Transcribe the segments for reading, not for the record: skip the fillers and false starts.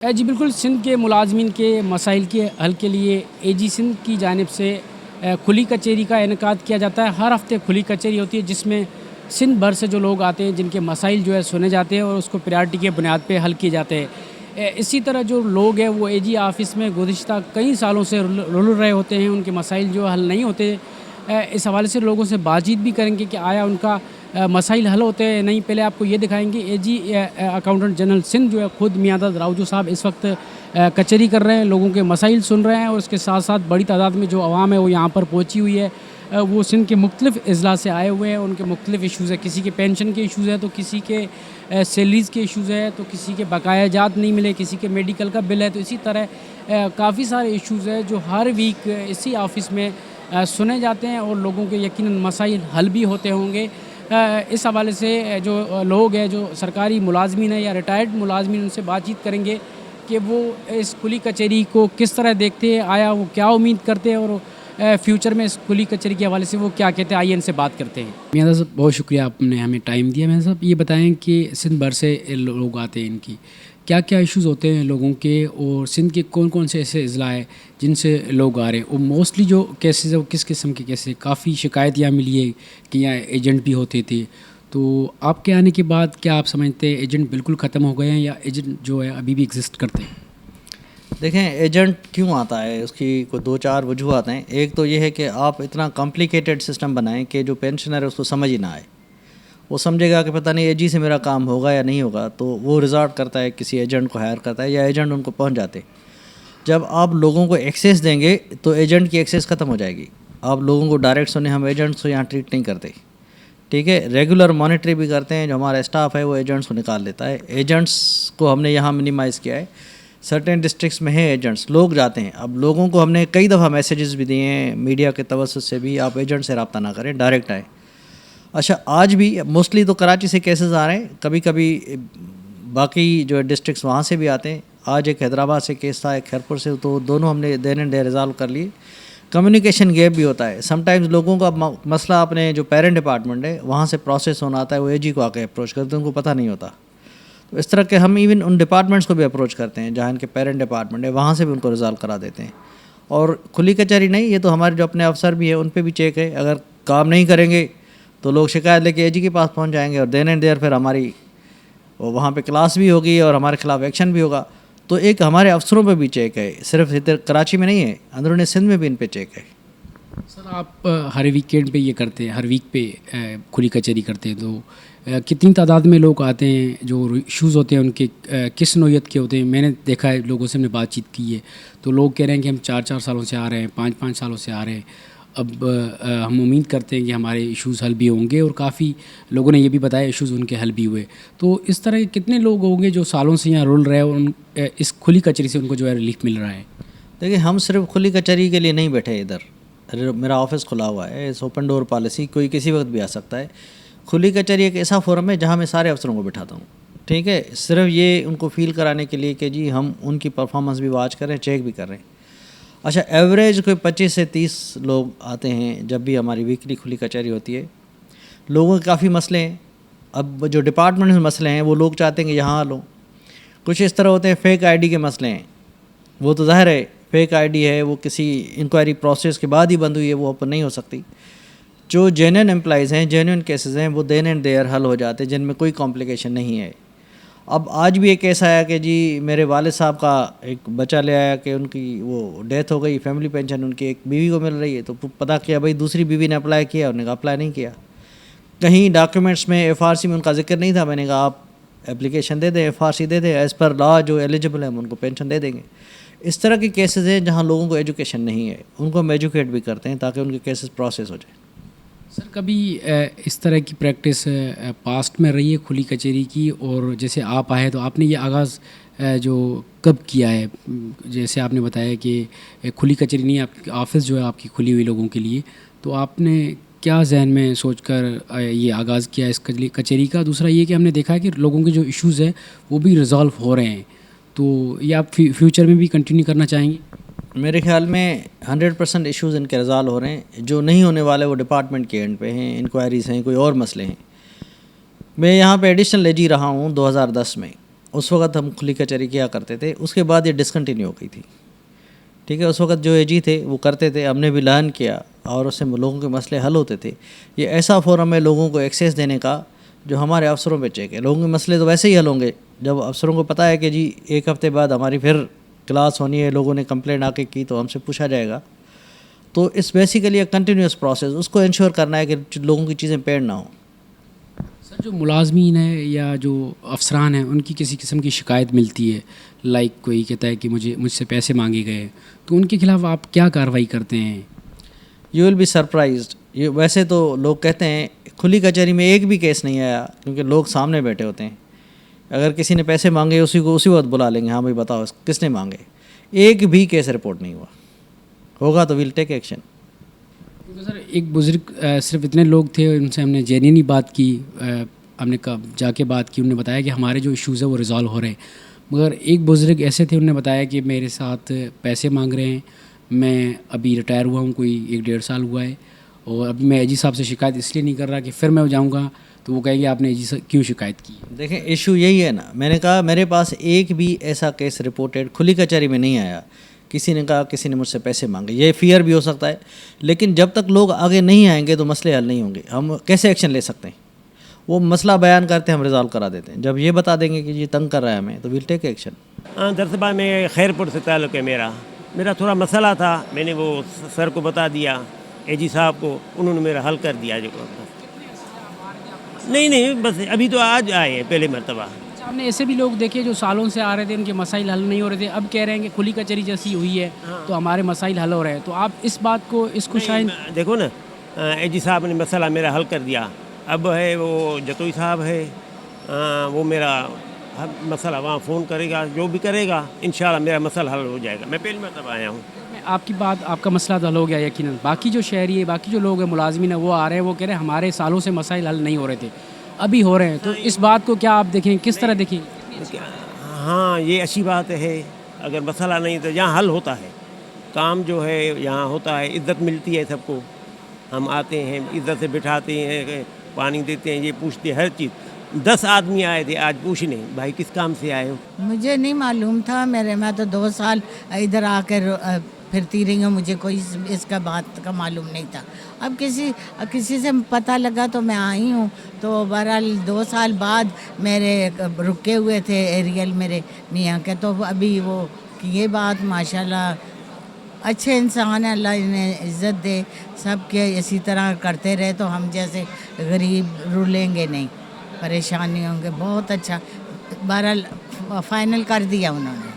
जी बिल्कुल, सिंध के मुलाज़मीन के मसाइल के हल के लिए एजी सिंध की जानिब से खुली कचहरी का इनेकाद किया जाता है। हर हफ़्ते खुली कचहरी होती है जिसमें सिंध भर से जो लोग आते हैं जिनके मसाइल जो है सुने जाते हैं और उसको प्रायोरिटी के बुनियाद पे हल किए जाते हैं। इसी तरह जो लोग हैं वो एजी ऑफ़िस में गुज़िश्ता कई सालों से रुल रहे होते हैं, उनके मसाइल जो हल नहीं होते। इस हवाले से लोगों से बातचीत भी करेंगे कि आया उनका मसाइल हल होते हैं नहीं। पहले आपको ये दिखाएंगे एजी अकाउंटेंट जनरल सिंध जो है ख़ुद मियाँदाद रावजू साहब इस वक्त कचहरी कर रहे हैं, लोगों के मसाइल सुन रहे हैं और उसके साथ साथ बड़ी तादाद में जो आवाम है वो यहाँ पर पहुँची हुई है। वो सिंध के मुख्तलिफ़ अज़ला से आए हुए हैं, उनके मुख्तलिफ़ इशूज़ है, किसी के पेंशन के इशूज़ है तो किसी के सैलरीज़ के इशूज़ है तो किसी के बकाया जात नहीं मिले, किसी के मेडिकल का बिल है। तो इसी तरह काफ़ी सारे इशूज़ है जो हर वीक इसी ऑफ़िस में सुने जाते हैं और लोगों के यकीनन मसाइल हल भी होते होंगे। इस हवाले से जो लोग हैं, जो सरकारी मुलाज़मीन हैं या रिटायर्ड मुलाज़मीन, उनसे बातचीत करेंगे कि वो इस खुली कचहरी को किस तरह देखते हैं, आया वो क्या उम्मीद करते हैं और फ्यूचर में इस खुली कचहरी के हवाले से वो क्या कहते हैं। आइए इनसे बात करते हैं। मियाँ साहब बहुत शुक्रिया, आपने हमें टाइम दिया। मियाँ साहब ये बताएं कि सिंध भर से लोग आते हैं, इनकी क्या क्या इश्यूज़ होते हैं लोगों के, और सिंध के कौन कौन से ऐसे अज़ला है जिनसे लोग आ रहे हैं, और मोस्टली जो केसेस है वो किस किस्म के केसेस? काफ़ी शिकायत यहाँ मिली है कि यहाँ एजेंट भी होते थे। तो आपके आने के बाद क्या आप समझते हैं एजेंट बिल्कुल ख़त्म हो गए हैं या एजेंट जो है अभी भी एग्जिस्ट करते हैं? देखें, एजेंट क्यों आता है उसकी कोई दो चार वजूहत हैं। एक तो ये है कि आप इतना कॉम्प्लिकेटेड सिस्टम बनाएं कि जो पेंशनर है उसको समझ ही ना आए। वो समझेगा कि पता नहीं एजी से मेरा काम होगा या नहीं होगा, तो वो रिजॉर्ट करता है किसी एजेंट को हायर करता है या एजेंट उनको पहुंच जाते। जब आप लोगों को एक्सेस देंगे तो एजेंट की एक्सेस ख़त्म हो जाएगी। आप लोगों को डायरेक्ट सुने, हम एजेंट्स को यहाँ ट्रीट नहीं करते, ठीक है। रेगुलर मॉनिटरी भी करते हैं, जो हमारा स्टाफ है वो एजेंट्स को निकाल लेता है। एजेंट्स को हमने यहाँ मिनिमाइज़ किया है। सर्टेन डिस्ट्रिक्ट्स में है एजेंट्स, लोग जाते हैं। अब लोगों को हमने कई दफ़ा मैसेजेस भी दिए हैं मीडिया के तवज्जुह से भी, आप एजेंट से रब्ता ना करें, डायरेक्ट आएँ। अच्छा, आज भी मोस्टली तो कराची से केसेस आ रहे हैं, कभी कभी बाकी जो डिस्ट्रिक्ट्स वहाँ से भी आते हैं। आज एक हैदराबाद से केस था, एक खैरपुर से, तो दोनों हमने देन एंड डे रिजॉल्व कर लिए। कम्युनिकेशन गैप भी होता है समटाइम्स। लोगों का मसला अपने जो पेरेंट डिपार्टमेंट है वहाँ से प्रोसेस होना आता है, वो एजी को आके अप्रोच करते हैं, उनको पता नहीं होता। तो इस तरह के हम इवन उन डिपार्टमेंट्स को भी अप्रोच करते हैं जहाँ इनके पेरेंट डिपार्टमेंट है, वहाँ से भी उनको रिजॉल्व करा देते हैं। और खुली कचहरी नहीं, ये तो हमारे जो अपने अफसर भी है उन पर भी चेक है। अगर काम नहीं करेंगे तो लोग शिकायत लेके एजी के पास पहुंच जाएंगे और देन एंड देयर फिर हमारी वहाँ पे क्लास भी होगी और हमारे खिलाफ एक्शन भी होगा। तो एक हमारे अफसरों पे भी चेक है, सिर्फ इधर कराची में नहीं है, अंदरूनी सिंध में भी इन पे चेक है। सर आप हर वीकेंड पे ये करते हैं, हर वीक पे खुली कचहरी करते हैं, तो कितनी तादाद में लोग आते हैं? जो इशूज़ होते हैं उनके किस नौइयत के होते हैं? मैंने देखा है, लोगों से हमने बातचीत की है, तो लोग कह रहे हैं कि हम 4-4 सालों से आ रहे हैं, 5-5 सालों से आ रहे हैं। अब हम उम्मीद करते हैं कि हमारे इश्यूज़ हल भी होंगे, और काफ़ी लोगों ने ये भी बताया इश्यूज़ उनके हल भी हुए। तो इस तरह के कितने लोग होंगे जो सालों से यहाँ रुल रहे हैं और उन इस खुली कचहरी से उनको जो है रिलीफ मिल रहा है? देखिए, हम सिर्फ खुली कचहरी के लिए नहीं बैठे इधर। मेरा ऑफिस खुला हुआ है, इस ओपन डोर पॉलिसी, कोई किसी वक्त भी आ सकता है। खुली कचहरी एक ऐसा फोरम है जहाँ मैं सारे अफसरों को बिठाता हूँ, ठीक है। सिर्फ ये उनको फील कराने के लिए कि जी हम उनकी परफॉर्मेंस भी वॉच कर रहे हैं, चेक भी कर रहे हैं। अच्छा, एवरेज कोई 25 से 30 लोग आते हैं जब भी हमारी वीकली खुली कचहरी होती है। लोगों के काफ़ी मसले हैं। अब जो डिपार्टमेंट में मसले हैं वो लोग चाहते हैं कि यहाँ आ लो। कुछ इस तरह होते हैं, फेक आईडी के मसले हैं, वो तो ज़ाहिर है फेक आईडी है, वो किसी इंक्वायरी प्रोसेस के बाद ही बंद हुई है, वो ओपन नहीं हो सकती। जो जेन्युइन एम्प्लॉइज़ हैं, जेन्युइन केसेस हैं, वो देन एंड देयर हल हो जाते हैं, जिनमें कोई कॉम्प्लिकेशन नहीं है। अब आज भी एक केस आया कि जी मेरे वालिद साहब का एक बच्चा ले आया कि उनकी वो डेथ हो गई, फैमिली पेंशन उनकी एक बीवी को मिल रही है। तो पता किया भाई दूसरी बीवी ने अप्लाई किया, उन्होंने कहा अप्लाई नहीं किया। कहीं डॉक्यूमेंट्स में एफआरसी में उनका जिक्र नहीं था। मैंने कहा आप एप्लीकेशन दे दें, एफआरसी दे दें, एज़ पर लॉ जो एलिजिबल है हम उनको पेंशन दे देंगे। इस तरह के केसेस हैं जहाँ लोगों को एजुकेशन नहीं है, उनको हम एजुकेट भी करते हैं ताकि उनके केसेस प्रोसेस हो जाए। सर कभी इस तरह की प्रैक्टिस पास्ट में रही है खुली कचहरी की, और जैसे आप आए तो आपने ये आगाज़ जो कब किया है? जैसे आपने बताया कि खुली कचहरी नहीं, आपकी ऑफ़िस जो है आपकी खुली हुई लोगों के लिए, तो आपने क्या जहन में सोचकर ये आगाज़ किया इस कचहरी का? दूसरा ये कि हमने देखा है कि लोगों के जो इश्यूज़ है वो भी रिज़ॉल्व हो रहे हैं, तो ये आप फ्यूचर में भी कंटिन्यू करना चाहेंगे? मेरे ख्याल में 100% इश्यूज़ इनके रिज़ॉल्व हो रहे हैं। जो नहीं होने वाले वो डिपार्टमेंट के एंड पे हैं, इंक्वायरीज़ हैं, कोई और मसले हैं। मैं यहाँ पे एडिशनल एजी रहा हूँ 2010 में। उस वक्त हम खुली कचहरी किया करते थे, उसके बाद ये डिसकंटिन्यू हो गई थी। ठीक है, उस वक्त जो एजी थे वो करते थे, हमने भी लर्न किया और उससे लोगों के मसले हल होते थे। ये ऐसा फोरम है लोगों को एक्सेस देने का जो हमारे अफसरों पे चेक है। लोगों के मसले तो वैसे ही हल होंगे जब अफसरों को पता है कि जी 1 हफ़्ते बाद हमारी फिर क्लास होनी है, लोगों ने कंप्लेंट आके की तो हमसे पूछा जाएगा। तो इस बेसिकली एक कंटिन्यूस प्रोसेस, उसको इंश्योर करना है कि लोगों की चीज़ें पेड़ ना हो। सर जो मुलाजमीन है या जो अफसरान हैं उनकी किसी किस्म की शिकायत मिलती है, लाइक कोई कहता है कि मुझसे पैसे मांगे गए, तो उनके खिलाफ़ आप क्या कार्रवाई करते हैं? You will be surprised. ये वैसे तो लोग कहते हैं खुली कचहरी में एक भी केस नहीं आया, क्योंकि लोग सामने बैठे होते हैं। अगर किसी ने पैसे मांगे उसी वक्त बुला लेंगे, हाँ भाई बताओ किसने मांगे। एक भी केस रिपोर्ट नहीं हुआ, होगा तो विल टेक एक्शन। क्योंकि सर एक बुज़ुर्ग सिर्फ इतने लोग थे, उनसे हमने जेन्युइनली बात की, हमने कब जाके बात की, उन्होंने बताया कि हमारे जो इश्यूज़ है वो रिज़ॉल्व हो रहे हैं। मगर एक बुज़ुर्ग ऐसे थे, उन्होंने बताया कि मेरे साथ पैसे मांग रहे हैं, मैं अभी रिटायर हुआ हूँ, कोई 1-1.5 साल हुआ है, और अभी मैं एजी साहब से शिकायत इसलिए नहीं कर रहा कि फिर मैं जाऊँगा तो वो कहेंगे आपने एजी से क्यों शिकायत की। देखें इशू यही है ना, मैंने कहा मेरे पास एक भी ऐसा केस रिपोर्टेड खुली कचहरी में नहीं आया। किसी ने कहा किसी ने मुझसे पैसे मांगे, ये फियर भी हो सकता है, लेकिन जब तक लोग आगे नहीं आएंगे तो मसले हल नहीं होंगे। हम कैसे एक्शन ले सकते हैं? वो मसला बयान करते हैं, हम रिजॉल्व करा देते हैं। जब ये बता देंगे कि ये तंग कर रहा है हमें, तो विल टेक एक्शन। दरअसल मैं खैरपुर से ताल्लुक़ है मेरा थोड़ा मसला था, मैंने वो सर को बता दिया, एजी साहब को, उन्होंने मेरा हल कर दिया। जो नहीं बस अभी तो आज आए हैं पहले मरतबा। हमने ऐसे भी लोग देखे जो सालों से आ रहे थे, उनके मसाइल हल नहीं हो रहे थे, अब कह रहे हैं कि खुली कचहरी जैसी हुई है तो हमारे मसाइल हल हो रहे हैं। तो आप इस बात को, इसको शायद देखो ना, एजी साहब ने मसला मेरा हल कर दिया। अब है वो जतोई साहब है, वो मेरा मसला वहाँ फ़ोन करेगा, जो भी करेगा इंशाल्लाह मेरा मसला हल हो जाएगा। मैं पहली मरतबा आया हूँ। आपकी बात, आपका मसला तो हल हो गया यकीनन। बाकी जो शहरी है, बाकी जो लोग हैं, मुलाजमीन है, वो आ रहे हैं, वो कह रहे हैं हमारे सालों से मसाइल हल नहीं हो रहे थे, अभी हो रहे हैं। तो इस बात को क्या आप देखें, किस तरह देखें? हाँ, ये अच्छी बात है। अगर मसला नहीं तो यहाँ हल होता है, काम जो है यहाँ होता है, इज़्ज़त मिलती है सबको। हम आते हैं, इज़्ज़त से बिठाते हैं, पानी देते हैं, ये पूछते हैं हर चीज़। 10 आदमी आए थे आज पूछने, भाई किस काम से आए हो? मुझे नहीं मालूम था। मैं तो 2 साल इधर आकर फिरती रही हूँ, मुझे कोई इसका बात का मालूम नहीं था। अब किसी से पता लगा तो मैं आई हूँ। तो बहरहाल 2 साल बाद मेरे रुके हुए थे एरियल मेरे मियाँ के, तो अभी वो ये बात माशाल्लाह अच्छे इंसान है, अल्लाह इन्हें इज़्ज़त दे। सब के इसी तरह करते रहे तो हम जैसे गरीब रुलेंगे नहीं, परेशान नहीं होंगे। बहुत अच्छा बहरहाल फाइनल कर दिया उन्होंने।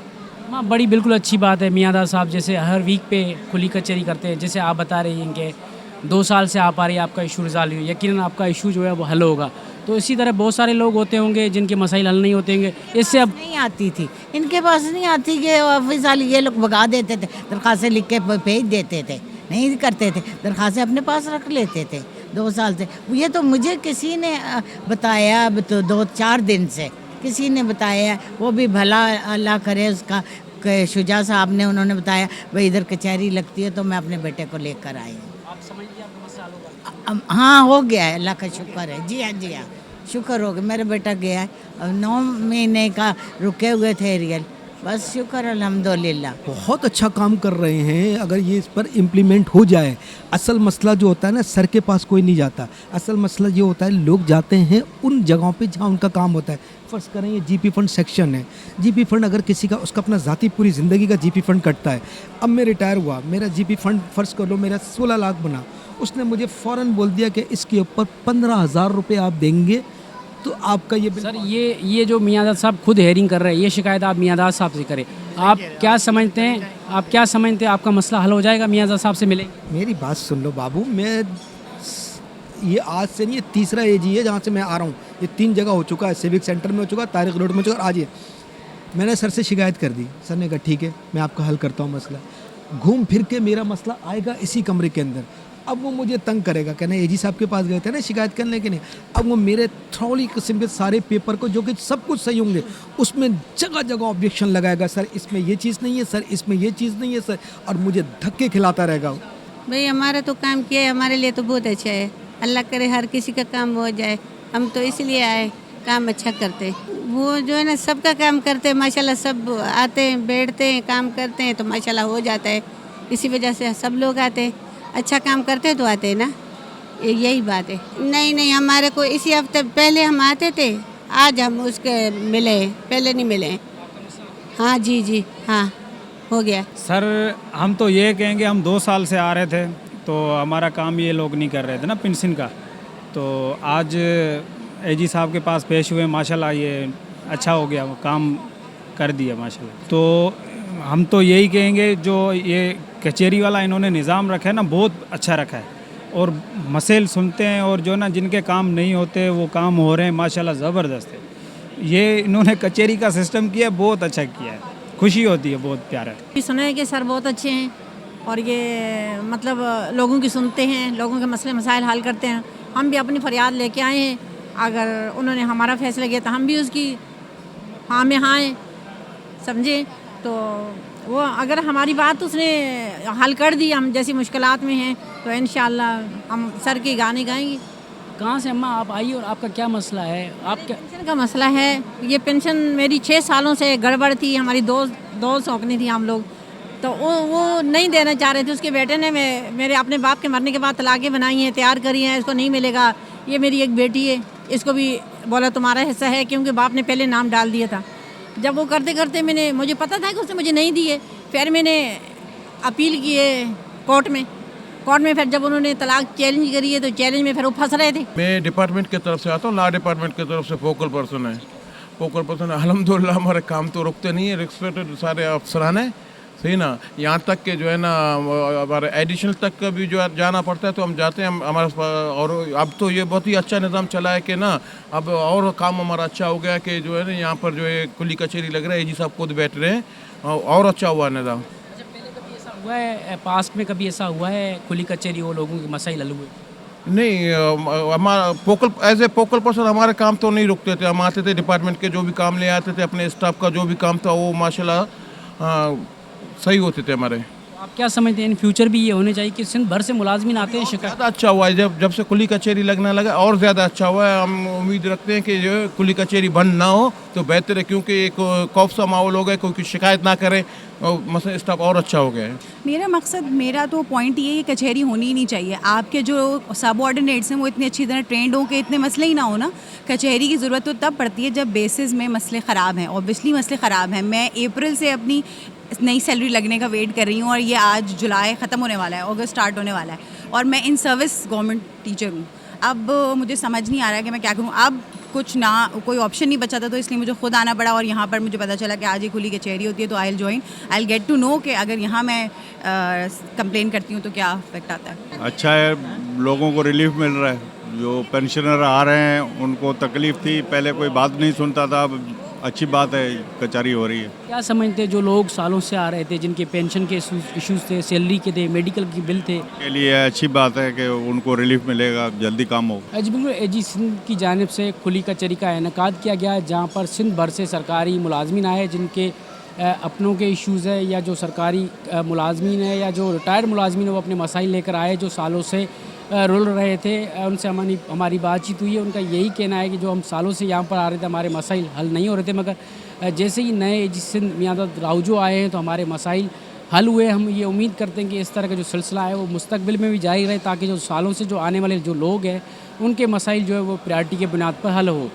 हाँ, बड़ी बिल्कुल अच्छी बात है। मियाँदाद साहब जैसे हर वीक पे खुली कचहरी करते हैं, जैसे आप बता रही हैं कि 2 साल से आप आ रही है, आपका इशू रिजॉल्व हुई, यकीनन आपका इशू जो है वो हल होगा। तो इसी तरह बहुत सारे लोग होते होंगे जिनके मसाइल हल नहीं होते होंगे। इससे अब नहीं आती थी, इनके पास नहीं आती कि ऑफिस वाले ये लोग भगा देते थे, दरख्वास्तें लिख के भेज देते थे, नहीं करते थे, दरख्वास्तें अपने पास रख लेते थे 2 साल से। ये तो मुझे किसी ने बताया, अब तो 2-4 दिन से किसी ने बताया, वो भी भला अल्लाह करे उसका, शुजा साहब ने, उन्होंने बताया भाई इधर कचहरी लगती है, तो मैं अपने बेटे को लेकर आई हूँ। आप समझ लीजिए आपका मसला हल होगा। हाँ हो गया है, अल्लाह का शुक्र है। जी हाँ शुक्र हो गया। मेरा बेटा गया है, अब 9 महीने का रुके हुए थे रियल, बस शुक्र अल्हम्दुलिल्लाह। बहुत अच्छा काम कर रहे हैं। अगर ये इस पर इम्प्लीमेंट हो जाए, असल मसला जो होता है ना, सर के पास कोई नहीं जाता। असल मसला ये होता है लोग जाते हैं उन जगहों पे जहाँ उनका काम होता है। फ़र्ज़ करें ये जीपी फ़ंड सेक्शन है, जीपी फ़ंड अगर किसी का, उसका अपना ज़ाती पूरी ज़िंदगी का जीपी फ़ंड कटता है। अब मैं रिटायर हुआ, मेरा जीपी फ़ंड फ़र्ज़ कर लो मेरा 16 लाख बना, उसने मुझे फ़ौरन बोल दिया कि इसके ऊपर 15,000 रुपये आप देंगे तो आपका ये सर ये जो मियाँदाद साहब खुद हेयरिंग कर रहे हैं, ये शिकायत आप मियाँदाद साहब से करें। आप क्या समझते हैं, आपका मसला हल हो जाएगा मियाँदाद साहब से मिलेंगे? मेरी बात सुन लो बाबू, मैं ये आज से नहीं, ये तीसरा एजी है जहाँ से मैं आ रहा हूँ। ये 3 जगह हो चुका है, सिविक सेंटर में हो चुका, तारिक रोड में हो चुका, और आज ये मैंने सर से शिकायत कर दी। सर ने कहा ठीक है मैं आपका हल करता हूँ मसला। घूम फिर के मेरा मसला आएगा इसी कमरे के अंदर। अब वो मुझे तंग करेगा, कहना एजी साहब के पास गए थे ना शिकायत करने के लिए। अब वो मेरे थ्रोली किस्म के सारे पेपर को, जो कि सब कुछ सही होंगे, उसमें जगह जगह ऑब्जेक्शन लगाएगा, सर इसमें ये चीज़ नहीं है, सर इसमें ये चीज़ नहीं है सर, और मुझे धक्के खिलाता रहेगा। भाई हमारा तो काम किया है, हमारे लिए तो बहुत अच्छा है। अल्लाह करे हर किसी का काम हो जाए, हम तो इसलिए आए काम अच्छा करते। वो जो है ना सबका काम करते हैं माशाल्लाह, सब आते हैं बैठते हैं काम करते हैं तो माशाल्लाह हो जाता है। इसी वजह से सब लोग आते हैं, अच्छा काम करते हैं तो आते हैं ना, यही बात है। नहीं हमारे को इसी हफ्ते पहले हम आते थे, आज हम उसके मिले, पहले नहीं मिले। हाँ जी हाँ हो गया। सर हम तो ये कहेंगे, हम 2 साल से आ रहे थे तो हमारा काम ये लोग नहीं कर रहे थे ना पेंशन का, तो आज एजी साहब के पास पेश हुए, माशाल्लाह ये अच्छा हो गया, वो काम कर दिया माशाल्लाह। तो हम तो यही कहेंगे जो ये कचहरी वाला इन्होंने निज़ाम रखा है ना, बहुत अच्छा रखा है और मसले सुनते हैं और जो ना जिनके काम नहीं होते वो काम हो रहे हैं माशाल्लाह, ज़बरदस्त है। ये इन्होंने कचहरी का सिस्टम किया, बहुत अच्छा किया है, खुशी होती है, बहुत प्यारा है। सुना है कि सर बहुत अच्छे हैं और ये मतलब लोगों की सुनते हैं, लोगों के मसले मसाइल हल करते हैं। हम भी अपनी फरियाद लेके आए हैं, अगर उन्होंने हमारा फैसला किया तो हम भी उसकी हाँ में हाँ हैं, समझे। तो वो अगर हमारी बात उसने हल कर दी, हम जैसी मुश्किलात में हैं तो इंशाअल्लाह हम सर के गाने गाएंगे। कहाँ से अम्मा आप आई और आपका क्या मसला है? आप क्या पेंशन का मसला है, ये पेंशन मेरी 6 सालों से गड़बड़ थी, हमारी दो सौकनी थी हम लोग, तो वो नहीं देना चाह रहे थे। उसके बेटे ने मेरे अपने बाप के मरने के बाद तलाक़ें बनाई हैं, तैयार करी हैं, इसको नहीं मिलेगा। ये मेरी एक बेटी है, इसको भी बोला तुम्हारा हिस्सा है, क्योंकि बाप ने पहले नाम डाल दिया था। जब वो करते करते मुझे पता था कि उसने मुझे नहीं दिए, फिर मैंने अपील की है कोर्ट में फिर जब उन्होंने तलाक चैलेंज करी है तो चैलेंज में फिर वो फंस रहे थे। मैं डिपार्टमेंट की तरफ से आता हूँ, लॉ डिपार्टमेंट की तरफ से फोकल पर्सन है। अल्हम्दुलिल्लाह हमारे काम तो रुकते नहीं है, रिस्पेक्टेड सारे अफसरान हैं, सही ना। यहाँ तक के जो है ना हमारे एडिशनल तक का भी जो जाना पड़ता है तो हम जाते हैं, हमारे और अब तो ये बहुत ही अच्छा निज़ाम चला है कि ना अब और काम हमारा अच्छा हो गया कि जो है ना यहाँ पर जो है कुली कचहरी लग रहा है, एजी साहब खुद बैठ रहे हैं और अच्छा हुआ निज़ाम। हुआ है पास्ट में कभी ऐसा हुआ है खुली कचहरी वो लोगों के मसाइल हल हुए? नहीं, हमारा एज ए फोकल पर्सन हमारे काम तो नहीं रुकते थे, हम आते थे डिपार्टमेंट के जो भी काम ले आते थे, अपने स्टाफ का जो भी काम था वो माशाल्लाह सही होते थे हमारे। आप क्या समझते हैं इन फ्यूचर भी ये होने चाहिए कि सिंध भर से मुलाजमीन आते हैं शिकायत? ज़्यादा अच्छा हुआ है, जब से खुली कचहरी लगने लगा और ज़्यादा अच्छा हुआ है। हम उम्मीद रखते हैं कि जो खुली कचहरी बंद ना हो तो बेहतर है, क्योंकि एक खौफ सा माहौल हो गया, कोई शिकायत ना करे और मसला स्टाफ और अच्छा हो गया है। मेरा तो पॉइंट ये है, कचहरी होनी ही नहीं चाहिए। आपके जो सबऑर्डिनेट्स हैं वो इतनी अच्छी तरह ट्रेंड हो के इतने मसले ही ना हो ना। कचहरी की ज़रूरत तो तब पड़ती है जब बेसिस में मसले ख़राब हैं, ऑब्वियसली मसले ख़राब हैं। मैं अप्रैल से अपनी नई सैलरी लगने का वेट कर रही हूँ और ये आज जुलाई ख़त्म होने वाला है, अगस्त स्टार्ट होने वाला है और मैं इन सर्विस गवर्नमेंट टीचर हूँ। अब मुझे समझ नहीं आ रहा है कि मैं क्या करूँ। अब कुछ ना कोई ऑप्शन नहीं बचा था तो इसलिए मुझे खुद आना पड़ा और यहाँ पर मुझे पता चला कि आज ही खुली कचहरी होती है, तो I will join, I will get to know कि अगर यहाँ मैं कंप्लेन करती हूँ तो क्या इफेक्ट आता है। अच्छा है, लोगों को रिलीफ मिल रहा है। जो पेंशनर आ रहे हैं उनको तकलीफ़ थी, पहले कोई बात नहीं सुनता था, अब अच्छी बात है कचहरी हो रही है। क्या समझते हैं जो लोग सालों से आ रहे थे, जिनके पेंशन के इश्यूज थे, सैलरी के थे, मेडिकल की बिल थे, के लिए अच्छी बात है कि उनको रिलीफ मिलेगा, जल्दी काम होगा। जी बिल्कुल। एजी सिंध की जानिब से खुली कचहरी का इनेकाद किया गया है, जहाँ पर सिंध भर से सरकारी मुलाजमीन आए जिनके अपनों के इश्यूज़ है या जो सरकारी मुलाजमीन है या जो रिटायर्ड मुलाजमीन है वो अपने मसाइल लेकर आए जो सालों से रुल रहे थे। उनसे हमारी बातचीत हुई है, उनका यही कहना है कि जो हम सालों से यहाँ पर आ रहे थे हमारे मसाइल हल नहीं हो रहे थे, मगर जैसे ही नए एजी सिंध मियाँदाद राउजो आए हैं तो हमारे मसाइल हल हुए। हम ये उम्मीद करते हैं कि इस तरह का जो सिलसिला है वो मुस्तकबिल में भी जारी रहे, ताकि जो सालों से जो आने वाले जो लोग हैं उनके मसाइल जो है वो प्रायोरिटी के बुनियाद पर हल हो।